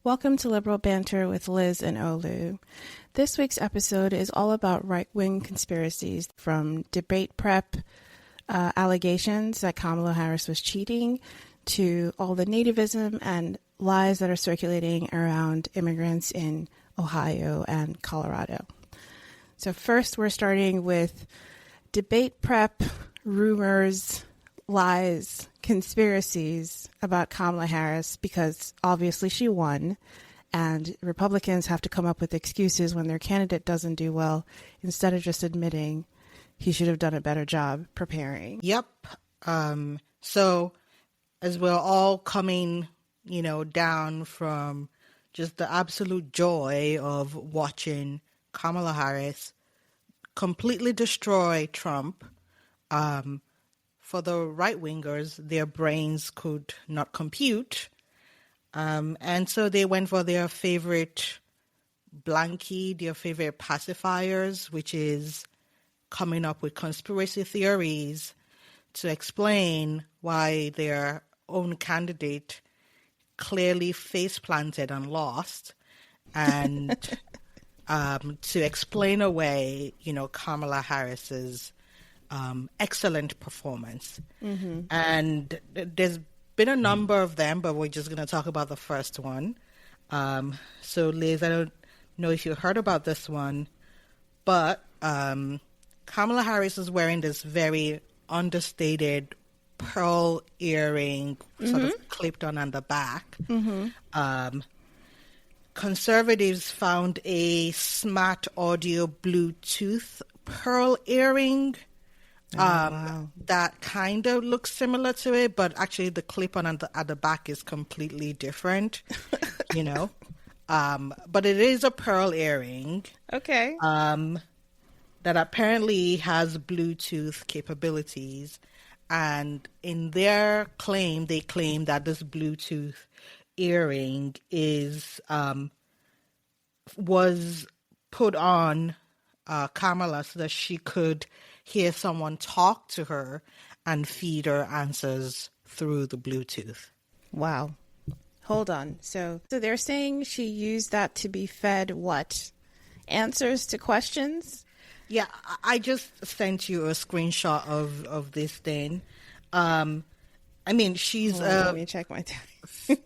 Welcome to Liberal Banter with Liz and Olu. This week's episode is all about right-wing conspiracies, from debate prep allegations that Kamala Harris was cheating to all the nativism and lies that are circulating around immigrants in Ohio and Colorado. So first, we're starting with debate prep, rumors, lies, conspiracies about Kamala Harris, because obviously she won, and Republicans have to come up with excuses when their candidate doesn't do well instead of just admitting he should have done a better job preparing. Yep. So as we're all coming, down from just the absolute joy of watching Kamala Harris completely destroy Trump, for the right-wingers, their brains could not compute. And so they went for their favorite blankie, their favorite pacifiers, which is coming up with conspiracy theories to explain why their own candidate clearly face-planted and lost, and to explain away, Kamala Harris's excellent performance. Mm-hmm. And there's been a number of them, but we're just going to talk about the first one. So Liz, I don't know if you heard about this one, but Kamala Harris is wearing this very understated pearl earring, sort of clipped on the back. Mm-hmm. Conservatives found a smart audio Bluetooth pearl earring wow. that kind of looks similar to it, but actually the clip-on at the back is completely different, But it is a pearl earring. Okay. That apparently has Bluetooth capabilities. And in their claim, they claim that this Bluetooth earring was put on Kamala so that she could hear someone talk to her and feed her answers through the Bluetooth. Wow. Hold on. So they're saying she used that to be fed what? Answers to questions? Yeah, I just sent you a screenshot of this thing. She's let me check my time.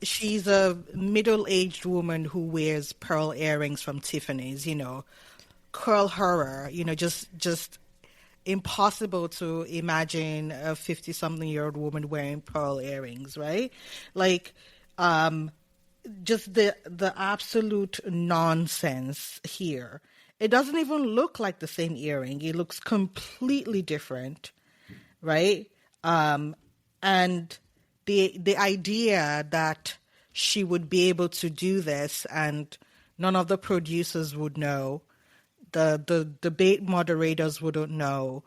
She's a middle-aged woman who wears pearl earrings from Tiffany's, curl horror, just impossible to imagine a 50-something-year-old woman wearing pearl earrings, right? Like, just the absolute nonsense here. It doesn't even look like the same earring. It looks completely different, right? And the idea that she would be able to do this and none of the producers would know, the debate moderators wouldn't know.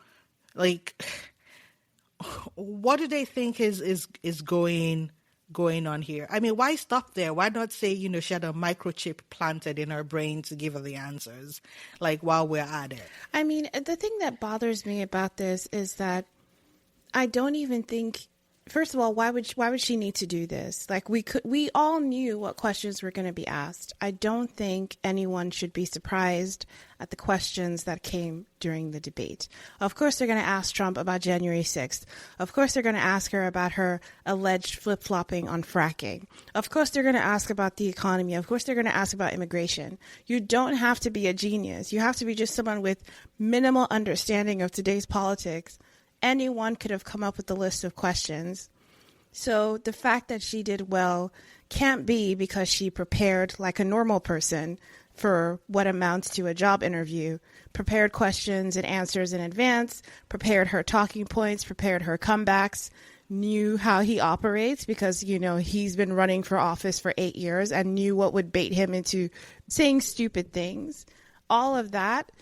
Like, what do they think is going on here? I mean, why stop there? Why not say, she had a microchip planted in her brain to give her the answers, like, while we're at it? I mean, the thing that bothers me about this is that I don't even think, first of all, why would she need to do this? Like, we all knew what questions were going to be asked. I don't think anyone should be surprised at the questions that came during the debate. Of course, they're going to ask Trump about January 6th. Of course, they're going to ask her about her alleged flip-flopping on fracking. Of course, they're going to ask about the economy. Of course, they're going to ask about immigration. You don't have to be a genius. You have to be just someone with minimal understanding of today's politics. Anyone could have come up with a list of questions. So the fact that she did well can't be because she prepared like a normal person for what amounts to a job interview, prepared questions and answers in advance, prepared her talking points, prepared her comebacks, knew how he operates because, he's been running for office for 8 years and knew what would bait him into saying stupid things. All of that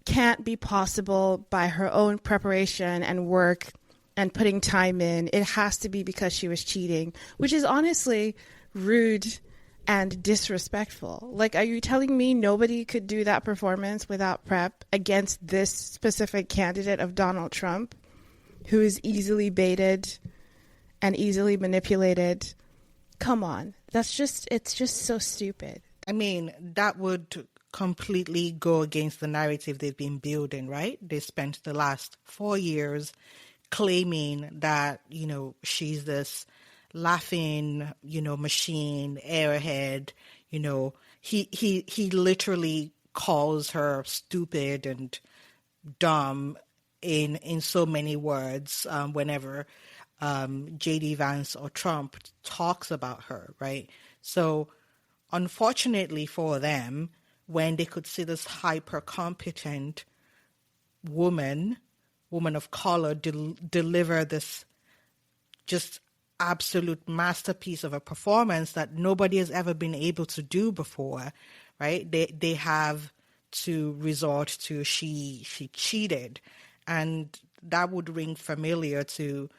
can't be possible by her own preparation and work and putting time in. It has to be because she was cheating, which is honestly rude and disrespectful. Like, are you telling me nobody could do that performance without prep against this specific candidate of Donald Trump, who is easily baited and easily manipulated? Come on. It's just so stupid. I mean, that would completely go against the narrative they've been building, right? They spent the last 4 years claiming that, she's this laughing, machine, airhead, he literally calls her stupid and dumb in so many words whenever JD Vance or Trump talks about her, right? So unfortunately for them, when they could see this hyper competent woman of color deliver this just absolute masterpiece of a performance that nobody has ever been able to do before, right? They have to resort to she cheated, and that would ring familiar to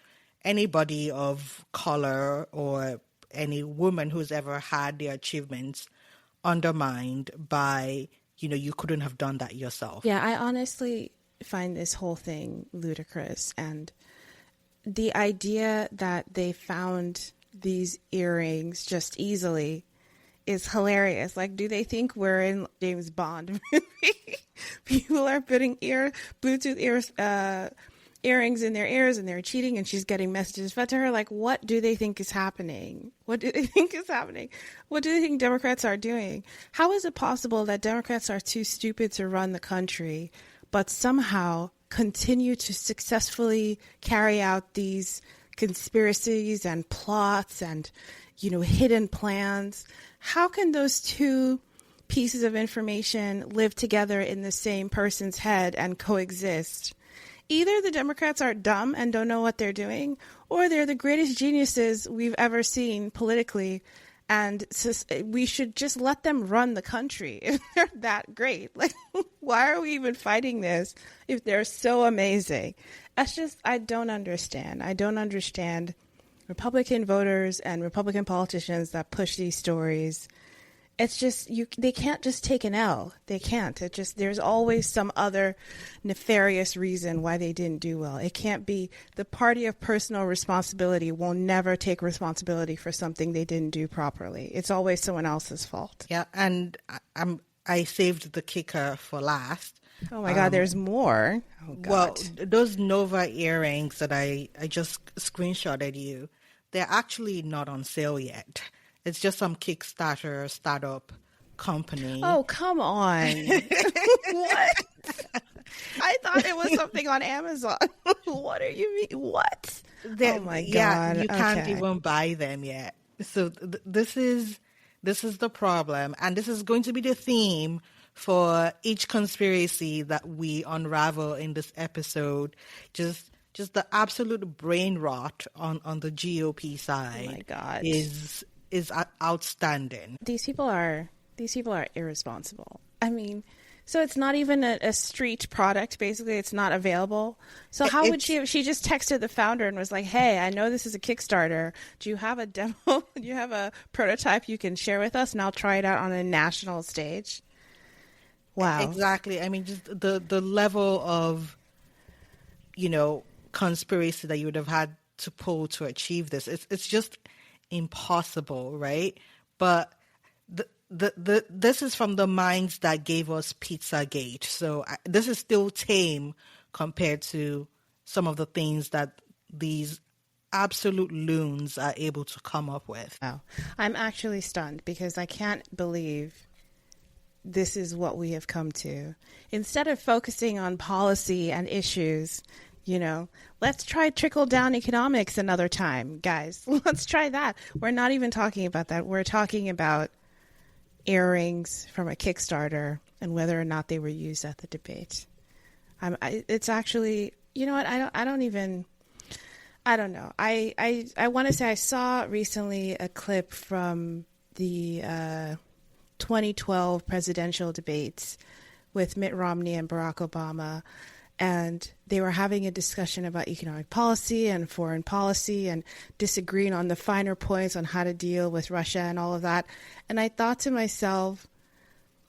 anybody of color or any woman who's ever had their achievements undermined by, you couldn't have done that yourself. Yeah, I honestly find this whole thing ludicrous, and the idea that they found these earrings just easily is hilarious. Like, do they think we're in James Bond movie? People are putting Bluetooth earrings in their ears and they're cheating, and she's getting messages fed to her. Like, what do they think is happening? What do they think is happening? What do they think Democrats are doing? How is it possible that Democrats are too stupid to run the country, but somehow continue to successfully carry out these conspiracies and plots and, hidden plans? How can those two pieces of information live together in the same person's head and coexist? Either the Democrats are dumb and don't know what they're doing, or they're the greatest geniuses we've ever seen politically, and we should just let them run the country if they're that great. Like, why are we even fighting this if they're so amazing? I don't understand. I don't understand Republican voters and Republican politicians that push these stories. It's just, they can't just take an L. They can't. There's always some other nefarious reason why they didn't do well. It can't be the party of personal responsibility will never take responsibility for something they didn't do properly. It's always someone else's fault. Yeah, and I saved the kicker for last. Oh my God, there's more. Oh God. Well, those Nova earrings that I just screenshotted you, they're actually not on sale yet. It's just some Kickstarter startup company. Oh, come on. What? I thought it was something on Amazon. What are you mean? What? Oh my God. Yeah, you can't even buy them yet. So this is the problem, and this is going to be the theme for each conspiracy that we unravel in this episode. Just the absolute brain rot on the GOP side. Oh my God. is outstanding. These people are irresponsible. I mean, so it's not even a street product. Basically, it's not available. So how would she just texted the founder and was like, "Hey, I know this is a Kickstarter. Do you have a demo? Do you have a prototype you can share with us, and I'll try it out on a national stage?" Wow. Exactly. I mean, just the level of, conspiracy that you would have had to pull to achieve this. It's just impossible, right? But this is from the minds that gave us Pizzagate. So this is still tame compared to some of the things that these absolute loons are able to come up with. Wow. I'm actually stunned because I can't believe this is what we have come to. Instead of focusing on policy and issues, let's try trickle-down economics another time, guys. Let's try that. We're not even talking about that. We're talking about earrings from a Kickstarter and whether or not they were used at the debate. It's actually, you know what? I don't know. I want to say I saw recently a clip from the 2012 presidential debates with Mitt Romney and Barack Obama. and they were having a discussion about economic policy and foreign policy and disagreeing on the finer points on how to deal with Russia and all of that. And I thought to myself,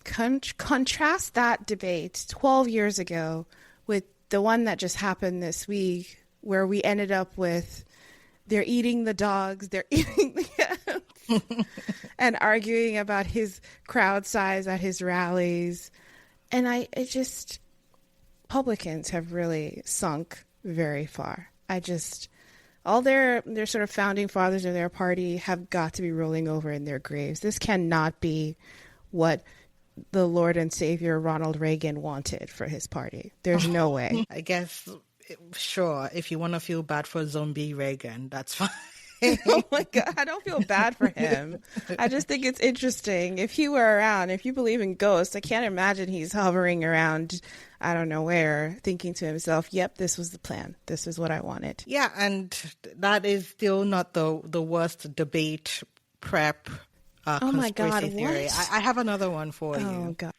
contrast that debate 12 years ago with the one that just happened this week, where we ended up with they're eating the dogs, they're eating the cats, and arguing about his crowd size at his rallies. And Republicans have really sunk very far. All their sort of founding fathers of their party have got to be rolling over in their graves. This cannot be what the Lord and Savior Ronald Reagan wanted for his party. There's no way. I guess, sure, if you want to feel bad for zombie Reagan, that's fine. Oh my God, I don't feel bad for him. I just think it's interesting. If he were around, if you believe in ghosts, I can't imagine he's hovering around, I don't know where, thinking to himself, yep, this was the plan. This is what I wanted. Yeah, and that is still not the worst debate prep oh my God, theory. what? I have another one for you. Oh God.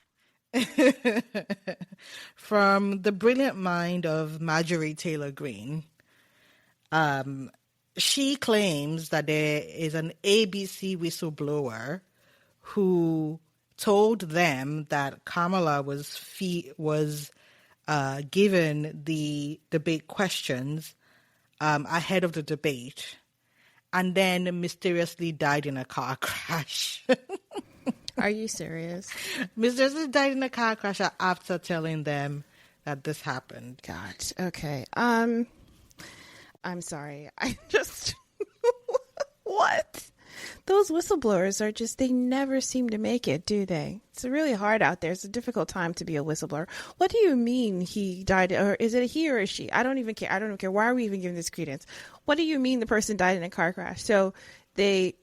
From the brilliant mind of Marjorie Taylor Greene. She claims that there is an ABC whistleblower who told them that Kamala was given the debate questions ahead of the debate, and then mysteriously died in a car crash. Are you serious? Mysteriously died in a car crash after telling them that this happened. God. Okay. I'm sorry. What? Those whistleblowers are they never seem to make it, do they? It's really hard out there. It's a difficult time to be a whistleblower. What do you mean he died? Or is it a he or a she? I don't even care. I don't care. Why are we even giving this credence? What do you mean the person died in a car crash? So they,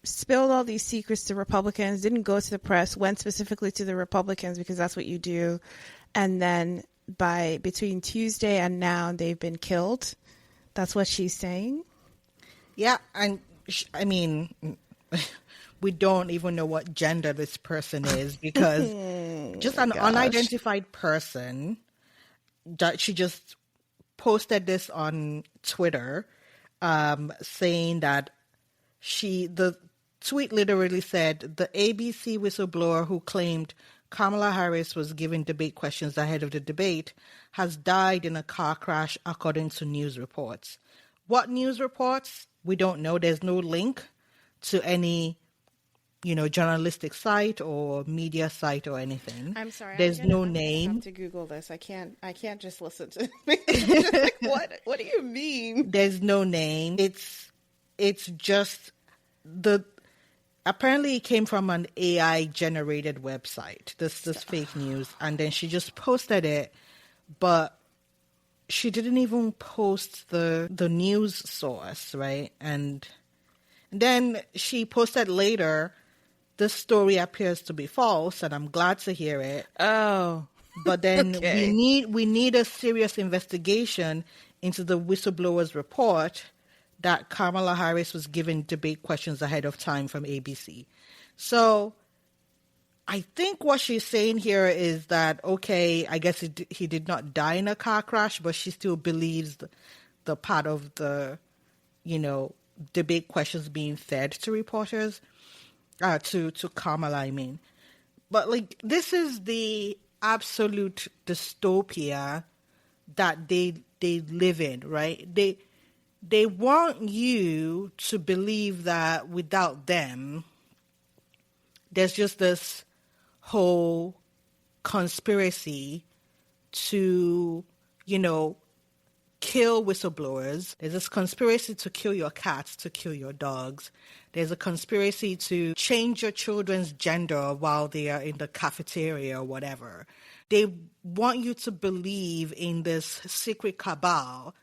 spilled all these secrets to Republicans, didn't go to the press, went specifically to the Republicans because that's what you do. And then between Tuesday and now, they've been killed. That's what she's saying. Yeah, and I mean, we don't even know what gender this person is because just an unidentified person. She just posted this on Twitter, saying that the tweet literally said, the ABC whistleblower who claimed Kamala Harris was given debate questions ahead of the debate has died in a car crash, according to news reports. What news reports? We don't know. There's no link to any, journalistic site or media site or anything. I'm sorry. There's no I'm name. gonna have to Google this. I can't just listen to it. What do you mean? There's no name. It's just apparently it came from an AI generated website, this fake news, and then she just posted it, but she didn't even post the news source, right? And then she posted later, this story appears to be false, and I'm glad to hear it. Oh. But then okay. we need a serious investigation into the whistleblower's report that Kamala Harris was given debate questions ahead of time from ABC. So I think what she's saying here is that, okay, I guess he did not die in a car crash, but she still believes the part of the, debate questions being fed to reporters, to Kamala, I mean. But, this is the absolute dystopia that they live in, right? They want you to believe that without them, there's just this whole conspiracy to, kill whistleblowers. There's this conspiracy to kill your cats, to kill your dogs. There's a conspiracy to change your children's gender while they are in the cafeteria or whatever. They want you to believe in this secret cabal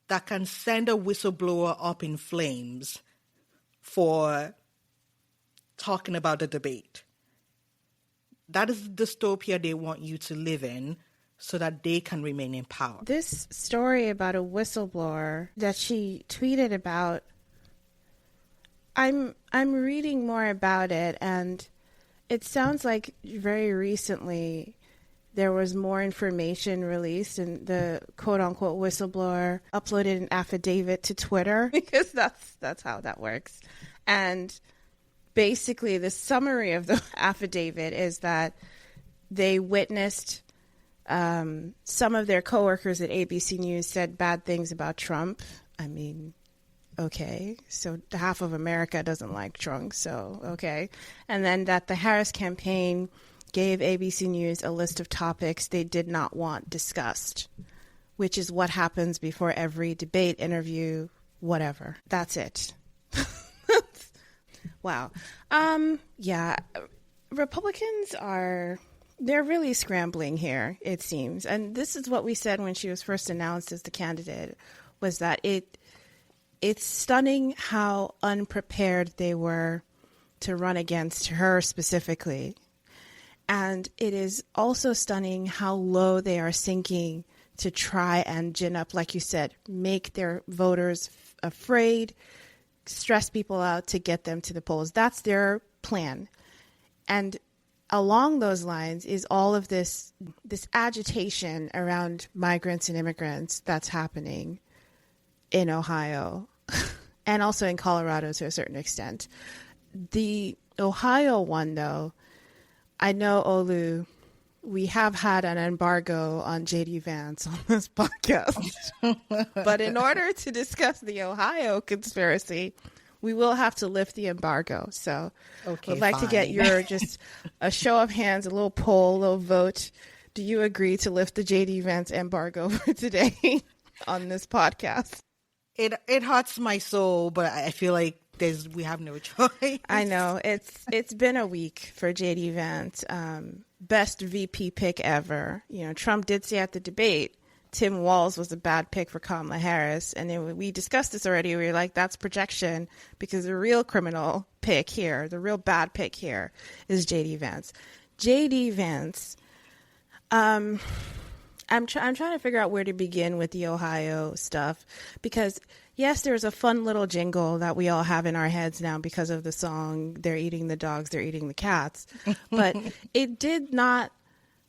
that can send a whistleblower up in flames for talking about the debate. That is the dystopia they want you to live in so that they can remain in power. This story about a whistleblower that she tweeted about, I'm reading more about it, and it sounds like very recently there was more information released, and the quote unquote whistleblower uploaded an affidavit to Twitter because that's how that works. And basically the summary of the affidavit is that they witnessed some of their coworkers at ABC News said bad things about Trump. I mean, okay, so half of America doesn't like Trump, so okay. And then that the Harris campaign gave ABC News a list of topics they did not want discussed, which is what happens before every debate, interview, whatever. That's it. Wow. Yeah, Republicans they're really scrambling here, it seems. And this is what we said when she was first announced as the candidate, was that it's stunning how unprepared they were to run against her specifically. And it is also stunning how low they are sinking to try and gin up, like you said, make their voters afraid, stress people out to get them to the polls. That's their plan. And along those lines is all of this agitation around migrants and immigrants that's happening in Ohio and also in Colorado to a certain extent. The Ohio one, though, I know, Olu, we have had an embargo on JD Vance on this podcast. But in order to discuss the Ohio conspiracy, we will have to lift the embargo. So I'd like to get your just a show of hands, a little poll, a little vote. Do you agree to lift the JD Vance embargo for today on this podcast? It hurts my soul, but I feel like we have no choice. I know it's been a week for JD Vance. Best VP pick ever. You know, Trump did say at the debate Tim Walz was a bad pick for Kamala Harris, and then we discussed this already. We were like, that's projection, because the real criminal pick here, the real bad pick here, is JD Vance. JD Vance. I'm trying to figure out where to begin with the Ohio stuff, because yes, there's a fun little jingle that we all have in our heads now because of the song, "They're eating the dogs, they're eating the cats." But it did not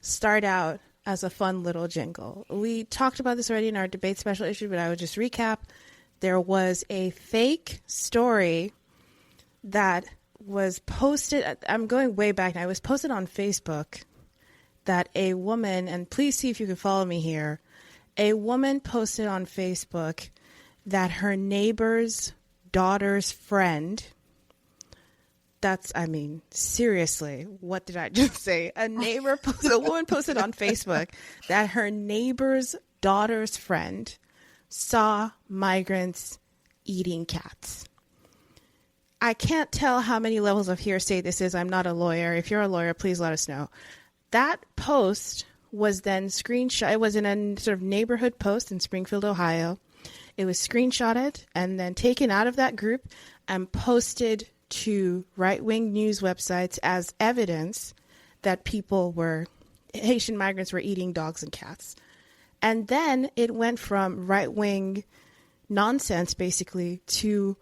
start out as a fun little jingle. We talked about this already in our debate special issue, but I would just recap. There was a fake story that was posted. I'm going way back now. It was posted on Facebook that a woman, and please see if you can follow me here, a woman posted on Facebook that her neighbor's daughter's friend, seriously, what did I just say? A woman posted on Facebook that her neighbor's daughter's friend saw migrants eating cats. I can't tell how many levels of hearsay this is. I'm not a lawyer. If you're a lawyer, please let us know. That post was then screenshot. It was in a sort of neighborhood post in Springfield, Ohio. It was screenshotted and then taken out of that group and posted to right-wing news websites as evidence that Haitian migrants were eating dogs and cats. And then it went from right-wing nonsense, basically, to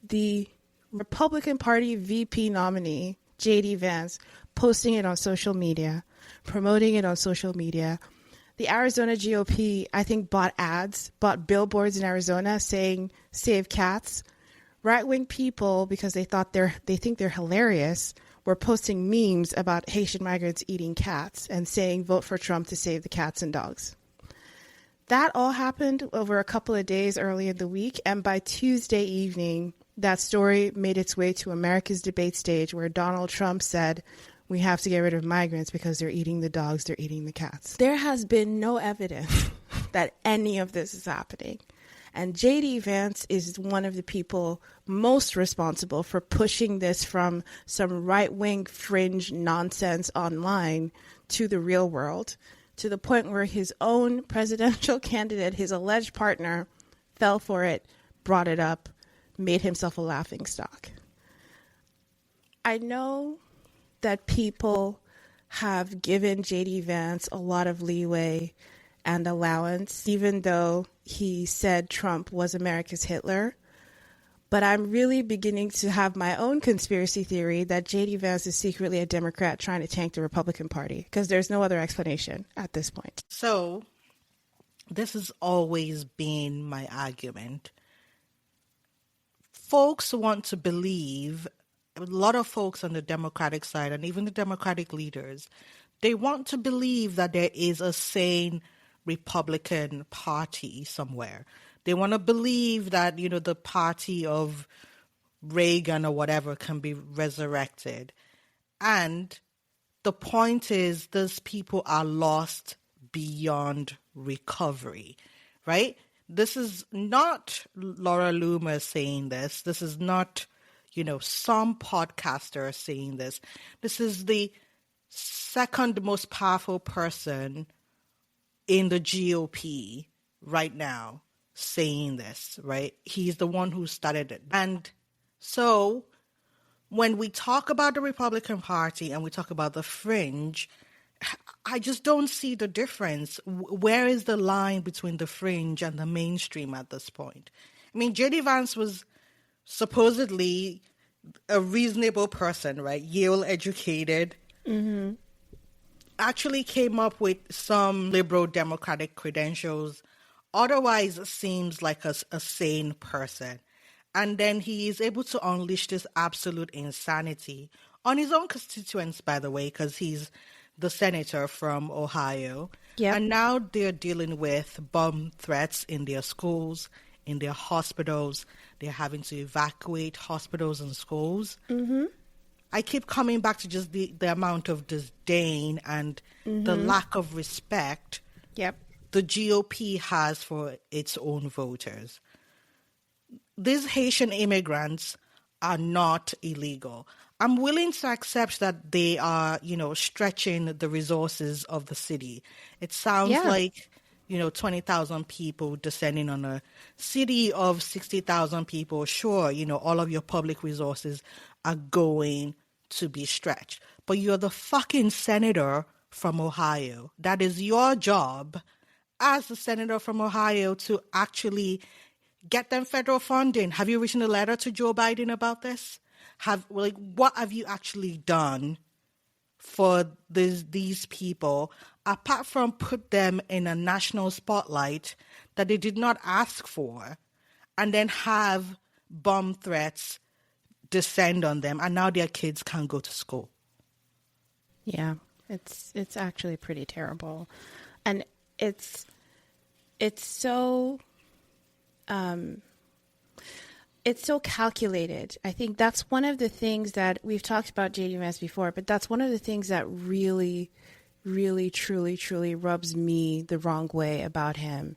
the Republican Party VP nominee, JD Vance, posting it on social media, promoting it on social media. The Arizona GOP, I think, bought billboards in Arizona saying "Save Cats." Right-wing people, because they think they're hilarious, were posting memes about Haitian migrants eating cats and saying "Vote for Trump to save the cats and dogs." That all happened over a couple of days early in the week, and by Tuesday evening, that story made its way to America's debate stage, where Donald Trump said, "We have to get rid of migrants because they're eating the dogs, they're eating the cats." There has been no evidence that any of this is happening. And JD Vance is one of the people most responsible for pushing this from some right-wing fringe nonsense online to the real world, to the point where his own presidential candidate, his alleged partner, fell for it, brought it up, made himself a laughingstock. I know that people have given JD Vance a lot of leeway and allowance, even though he said Trump was America's Hitler. But I'm really beginning to have my own conspiracy theory that JD Vance is secretly a Democrat trying to tank the Republican Party, because there's no other explanation at this point. So this has always been my argument. Folks want to believe, a lot of folks on the Democratic side and even the Democratic leaders, they want to believe that there is a sane Republican Party somewhere. They want to believe that, the party of Reagan or whatever can be resurrected. And the point is, those people are lost beyond recovery, right? This is not Laura Loomer saying this. This is not, some podcaster saying this. This is the second most powerful person in the GOP right now saying this, right? He's the one who started it. And so when we talk about the Republican Party and we talk about the fringe, I just don't see the difference. Where is the line between the fringe and the mainstream at this point? I mean, JD Vance was supposedly a reasonable person, right? Yale educated. Mm-hmm. Actually came up with some liberal democratic credentials. Otherwise, it seems like a sane person. And then he is able to unleash this absolute insanity on his own constituents, by the way, because he's the senator from Ohio. Yep. And now they're dealing with bomb threats in their schools, in their hospitals. They're having to evacuate hospitals and schools. Mm-hmm. I keep coming back to just the amount of disdain and the lack of respect the GOP has for its own voters. These Haitian immigrants are not illegal. I'm willing to accept that they are, stretching the resources of the city. It sounds like, 20,000 people descending on a city of 60,000 people. Sure, all of your public resources are going to be stretched. But you're the fucking senator from Ohio. That is your job as the senator from Ohio to actually get them federal funding. Have you written a letter to Joe Biden about this? What have you actually done for these people, apart from put them in a national spotlight that they did not ask for, and then have bomb threats descend on them, and now their kids can't go to school? Yeah, it's actually pretty terrible, and it's so it's so calculated. I think that's one of the things that we've talked about JD Vance before, but that's one of the things that really, really, truly, truly rubs me the wrong way about him.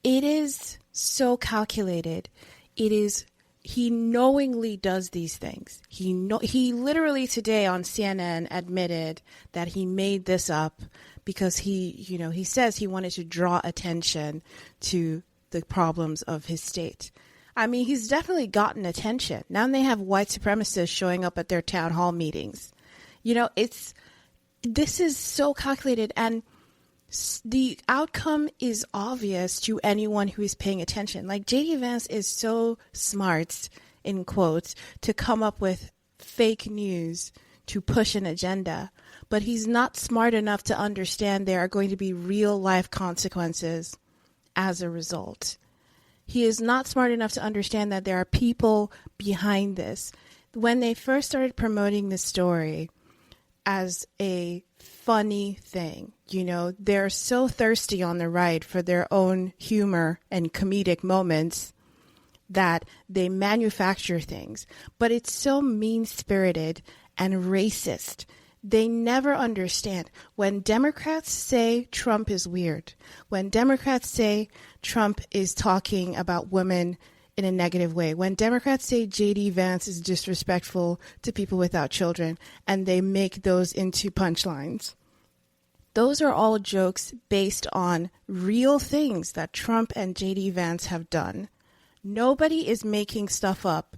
It is so calculated. He knowingly does these things. He literally today on CNN admitted that he made this up because he says he wanted to draw attention to the problems of his state. I mean, he's definitely gotten attention. Now they have white supremacists showing up at their town hall meetings. This is so calculated, and the outcome is obvious to anyone who is paying attention. Like, JD Vance is so smart, in quotes, to come up with fake news to push an agenda, but he's not smart enough to understand there are going to be real life consequences as a result. He is not smart enough to understand that there are people behind this. When they first started promoting this story as a funny thing, they're so thirsty on the right for their own humor and comedic moments that they manufacture things. But it's so mean-spirited and racist. They never understand. When Democrats say Trump is weird, when Democrats say Trump is talking about women in a negative way, when Democrats say JD Vance is disrespectful to people without children, and they make those into punchlines, those are all jokes based on real things that Trump and JD Vance have done. Nobody is making stuff up.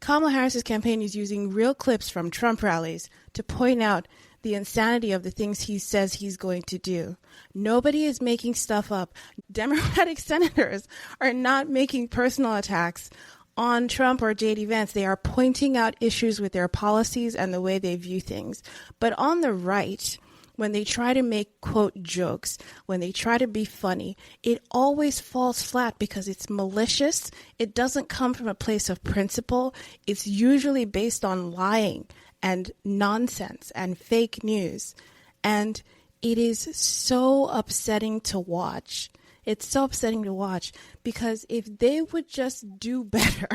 Kamala Harris's campaign is using real clips from Trump rallies to point out the insanity of the things he says he's going to do. Nobody is making stuff up. Democratic senators are not making personal attacks on Trump or JD Vance. They are pointing out issues with their policies and the way they view things. But on the right, when they try to make, quote, jokes, when they try to be funny, it always falls flat because it's malicious. It doesn't come from a place of principle. It's usually based on lying and nonsense and fake news. And it is so upsetting to watch. It's so upsetting to watch because if they would just do better,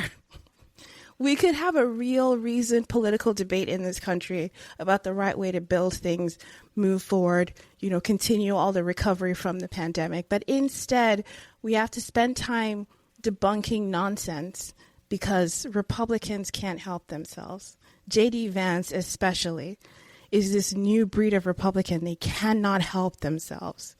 we could have a real reasoned political debate in this country about the right way to build things, move forward, continue all the recovery from the pandemic. But instead, we have to spend time debunking nonsense because Republicans can't help themselves. JD Vance especially is this new breed of Republican. They cannot help themselves.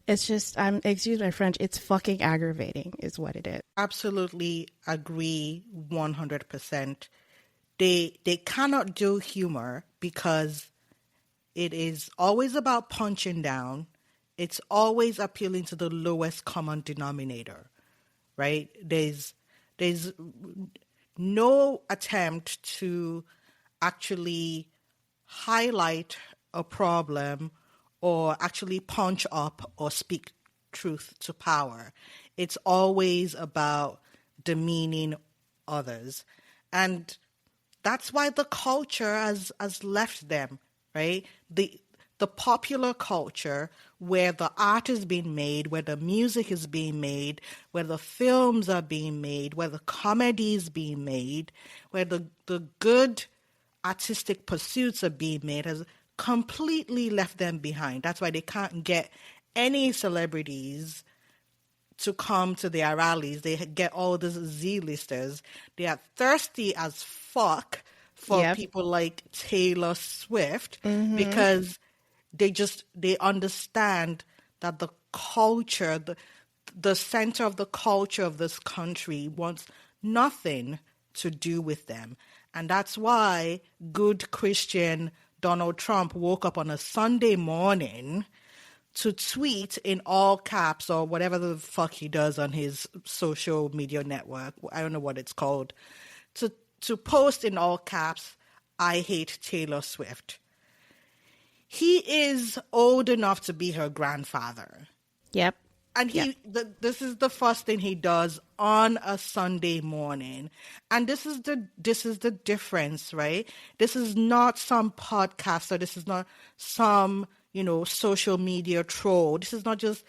It's just, excuse my French, it's fucking aggravating is what it is. Absolutely agree 100%. They cannot do humor because it is always about punching down. It's always appealing to the lowest common denominator, right? There's no attempt to actually highlight a problem or actually punch up or speak truth to power. It's always about demeaning others. And that's why the culture has left them, right? The popular culture where the art is being made, where the music is being made, where the films are being made, where the comedy is being made, where the good artistic pursuits are being made has completely left them behind. That's why they can't get any celebrities to come to their rallies. They get all these Z-listers. They are thirsty as fuck for people like Taylor Swift because they understand that the culture, the center of the culture of this country wants nothing to do with them. And that's why good Christian Donald Trump woke up on a Sunday morning to tweet in all caps or whatever the fuck he does on his social media network. I don't know what it's called. To post in all caps, I hate Taylor Swift. He is old enough to be her grandfather. Yep. And this is the first thing he does on a Sunday morning. And this is the difference, right? This is not some podcaster. This is not some, social media troll. This is not just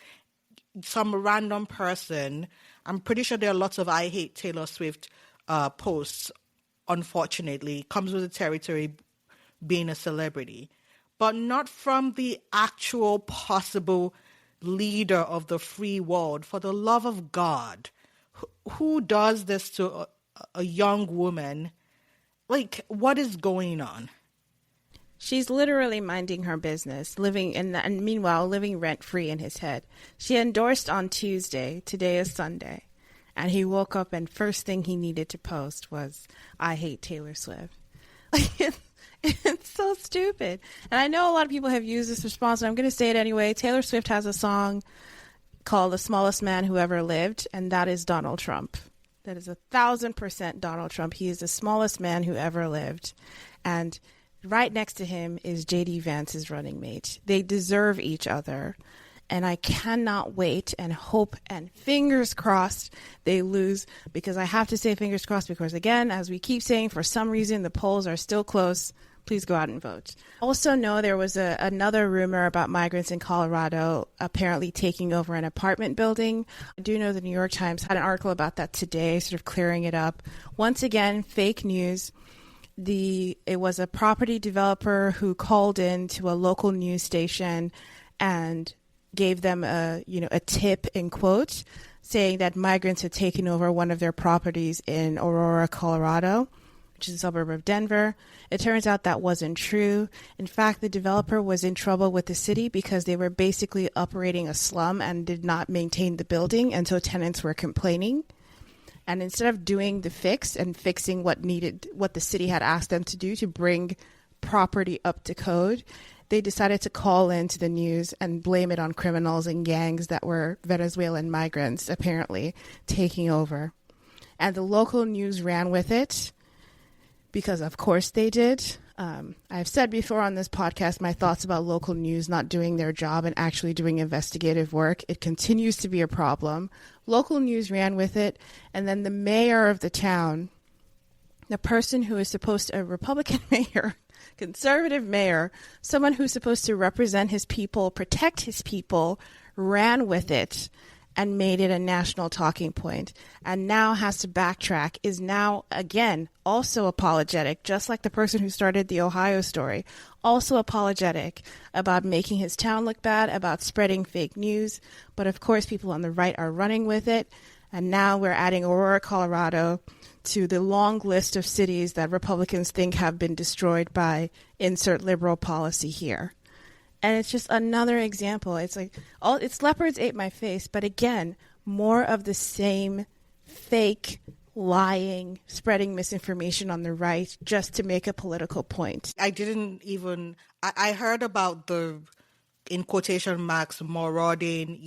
some random person. I'm pretty sure there are lots of I hate Taylor Swift posts, unfortunately. Comes with the territory being a celebrity. But not from the actual possible leader of the free world. For the love of God, who does this to a young woman? Like, what is going on? She's literally minding her business, and meanwhile living rent-free in his head. She endorsed on Tuesday. Today is Sunday. And he woke up and first thing he needed to post was, I hate Taylor Swift. It's so stupid. And I know a lot of people have used this response, and I'm going to say it anyway. Taylor Swift has a song called The Smallest Man Who Ever Lived, and that is Donald Trump. That is 1,000% Donald Trump. He is the smallest man who ever lived. And right next to him is JD Vance's running mate. They deserve each other. And I cannot wait and hope and fingers crossed they lose, because I have to say fingers crossed because, again, as we keep saying, for some reason the polls are still close. Please go out and vote. Also know there was another rumor about migrants in Colorado apparently taking over an apartment building. I do know the New York Times had an article about that today, sort of clearing it up. Once again, fake news. It was a property developer who called in to a local news station and gave them a tip, in quotes, saying that migrants had taken over one of their properties in Aurora, Colorado, which is a suburb of Denver. It turns out that wasn't true. In fact, the developer was in trouble with the city because they were basically operating a slum and did not maintain the building, and so tenants were complaining. And instead of doing the fix and fixing what the city had asked them to do to bring property up to code, they decided to call into the news and blame it on criminals and gangs that were Venezuelan migrants apparently taking over. And the local news ran with it because, of course, they did. I've said before on this podcast my thoughts about local news not doing their job and actually doing investigative work. It continues to be a problem. Local news ran with it. And then the mayor of the town, the person who is supposed to, a Republican mayor, conservative mayor, someone who's supposed to represent his people, protect his people, ran with it and made it a national talking point, and now has to backtrack, is now, again, also apologetic, just like the person who started the Ohio story, also apologetic about making his town look bad, about spreading fake news. But of course, people on the right are running with it, and now we're adding Aurora, Colorado to the long list of cities that Republicans think have been destroyed by insert liberal policy here. And it's just another example. It's like, it's leopards ate my face. But again, more of the same fake, lying, spreading misinformation on the right just to make a political point. I heard about the, in quotation marks, marauding,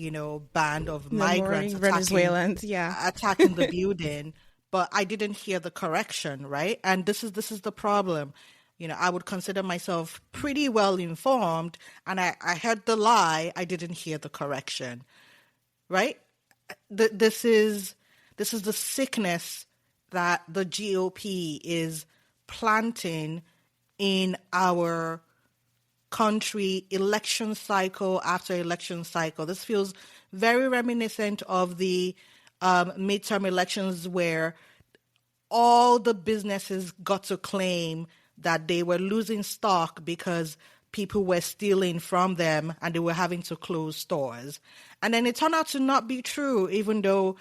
band of migrants Venezuelans, attacking the building. But I didn't hear the correction, right? And this is the problem. I would consider myself pretty well informed, and I heard the lie. I didn't hear the correction, right? This is the sickness that the GOP is planting in our country, election cycle after election cycle. This feels very reminiscent of the midterm elections, where all the businesses got to claim that they were losing stock because people were stealing from them and they were having to close stores. And then it turned out to not be true, even though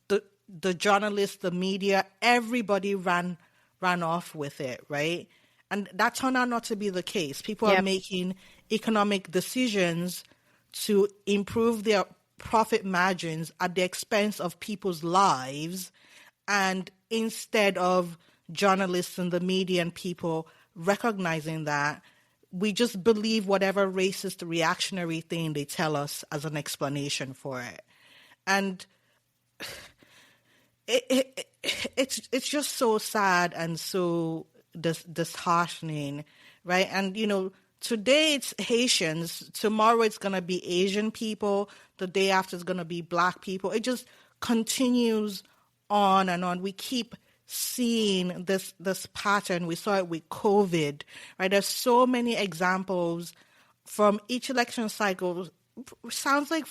the journalists, the media, everybody ran off with it, right? And that turned out not to be the case. People are making economic decisions to improve their profit margins at the expense of people's lives, and instead of journalists and the media and people recognizing that, we just believe whatever racist reactionary thing they tell us as an explanation for it. And it's just so sad and so disheartening, right? And, today it's Haitians, tomorrow it's going to be Asian people, the day after it's going to be Black people. It just continues on and on. We keep seeing this pattern. We saw it with COVID, right? There's so many examples from each election cycle. Sounds like,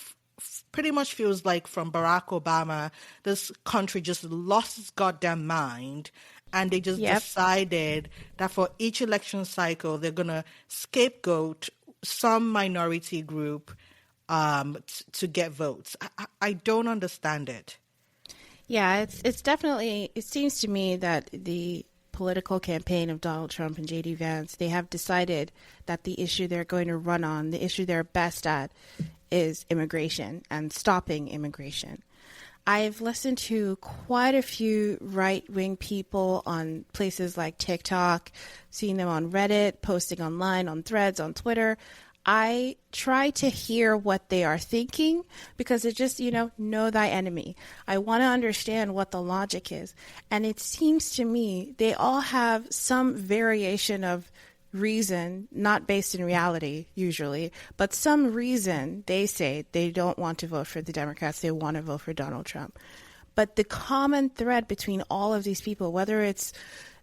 pretty much feels like from Barack Obama, this country just lost its goddamn mind, and they just decided that for each election cycle, they're going to scapegoat some minority group to get votes. I don't understand it. Yeah, it's definitely, it seems to me that the political campaign of Donald Trump and JD Vance, they have decided that the issue they're going to run on, the issue they're best at, is immigration and stopping immigration. I've listened to quite a few right-wing people on places like TikTok, seeing them on Reddit, posting online, on Threads, on Twitter. I try to hear what they are thinking because it just, know thy enemy. I want to understand what the logic is. And it seems to me they all have some variation of reason, not based in reality usually, but some reason they say they don't want to vote for the Democrats, they want to vote for Donald Trump. But the common thread between all of these people, whether it's,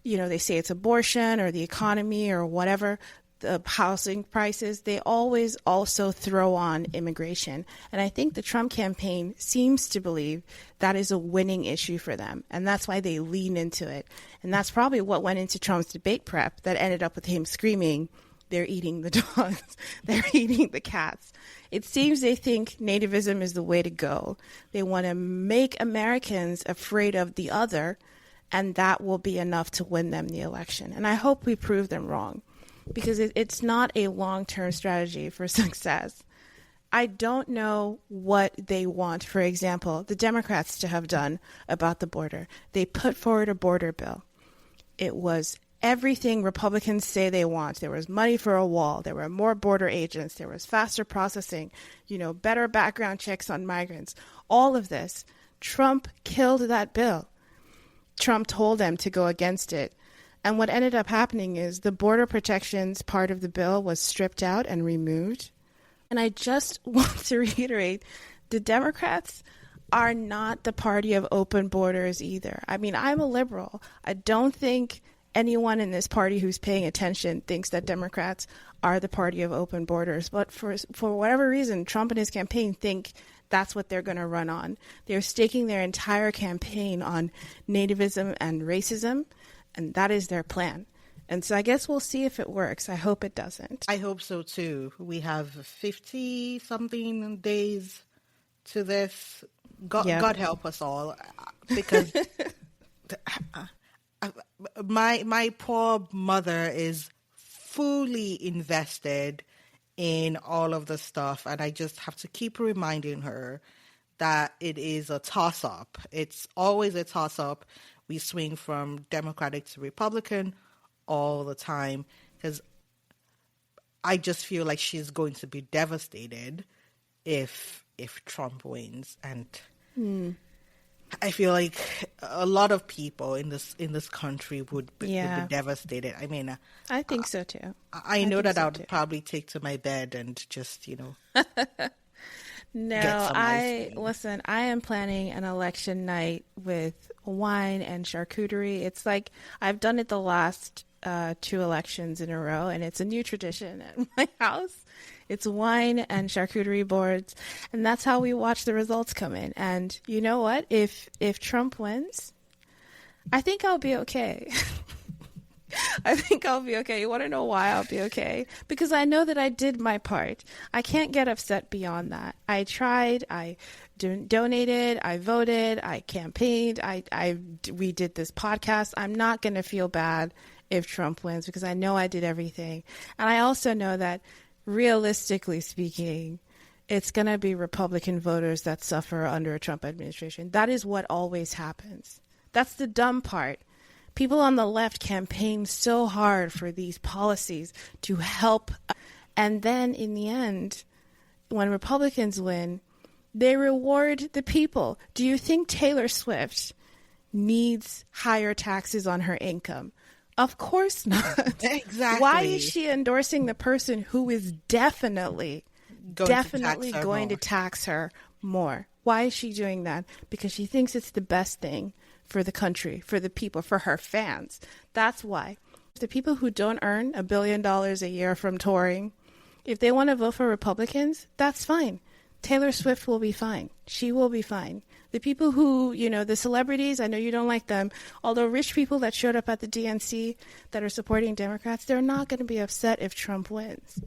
they say it's abortion or the economy or whatever, the housing prices, they always also throw on immigration. And I think the Trump campaign seems to believe that is a winning issue for them. And that's why they lean into it. And that's probably what went into Trump's debate prep that ended up with him screaming, they're eating the dogs, they're eating the cats. It seems they think nativism is the way to go. They want to make Americans afraid of the other, and that will be enough to win them the election. And I hope we prove them wrong, because it's not a long-term strategy for success. I don't know what they want, for example, the Democrats to have done about the border. They put forward a border bill. It was everything Republicans say they want. There was money for a wall. There were more border agents. There was faster processing, better background checks on migrants. All of this. Trump killed that bill. Trump told them to go against it. And what ended up happening is the border protections part of the bill was stripped out and removed. And I just want to reiterate, the Democrats are not the party of open borders either. I mean, I'm a liberal. I don't think anyone in this party who's paying attention thinks that Democrats are the party of open borders. But for whatever reason, Trump and his campaign think that's what they're going to run on. They're staking their entire campaign on nativism and racism, and that is their plan. And so I guess we'll see if it works. I hope it doesn't. I hope so too. We have 50-something days to this. God help us all, because my poor mother is fully invested in all of the stuff, and I just have to keep reminding her that it is a toss-up. It's always a toss-up. We swing from Democratic to Republican all the time, because I just feel like she's going to be devastated if Trump wins. And I feel like a lot of people in this country would be devastated. I mean, I think so too. I know that I would probably take to my bed and just, No, listen, I am planning an election night with wine and charcuterie. It's like I've done it the last 2 elections in a row, and it's a new tradition at my house. It's wine and charcuterie boards, and that's how we watch the results come in. And you know what? If Trump wins, I think I'll be okay. I think I'll be okay. You want to know why I'll be okay? Because I know that I did my part. I can't get upset beyond that. I tried. I donated. I voted. I campaigned. We did this podcast. I'm not going to feel bad if Trump wins, because I know I did everything. And I also know that, realistically speaking, it's going to be Republican voters that suffer under a Trump administration. That is what always happens. That's the dumb part. People on the left campaign so hard for these policies to help. And then in the end, when Republicans win, they reward the people. Do you think Taylor Swift needs higher taxes on her income? Of course not. Exactly. Why is she endorsing the person who is definitely going to tax her more? Why is she doing that? Because she thinks it's the best thing for the country, for the people, for her fans. That's why. The people who don't earn $1 billion a year from touring, if they want to vote for Republicans, that's fine. Taylor Swift will be fine. She will be fine. The people who, the celebrities, I know you don't like them, although rich people that showed up at the DNC that are supporting Democrats, they're not going to be upset if Trump wins.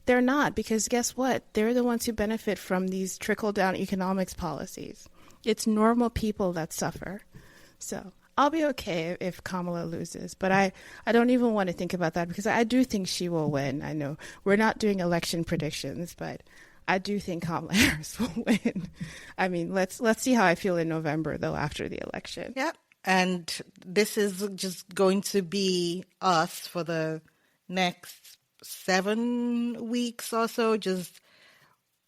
They're not, because guess what? They're the ones who benefit from these trickle-down economics policies. It's normal people that suffer. So I'll be okay if Kamala loses, but I don't even want to think about that, because I do think she will win. I know we're not doing election predictions, but I do think Kamala Harris will win. I mean, let's see how I feel in November, though, after the election. Yep. And this is just going to be us for the next 7 weeks or so, just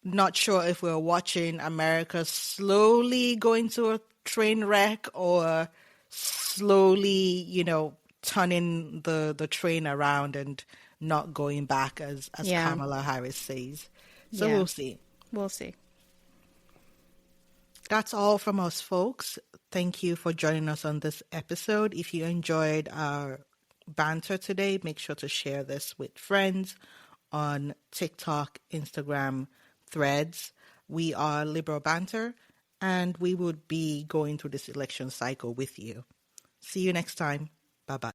not sure if we're watching America slowly going to a train wreck or slowly, turning the train around and not going back as Kamala Harris says. So we'll see. We'll see. That's all from us, folks. Thank you for joining us on this episode. If you enjoyed our banter today, make sure to share this with friends on TikTok, Instagram, Threads. We are Liberal Banter, and we would be going through this election cycle with you. See you next time. Bye-bye.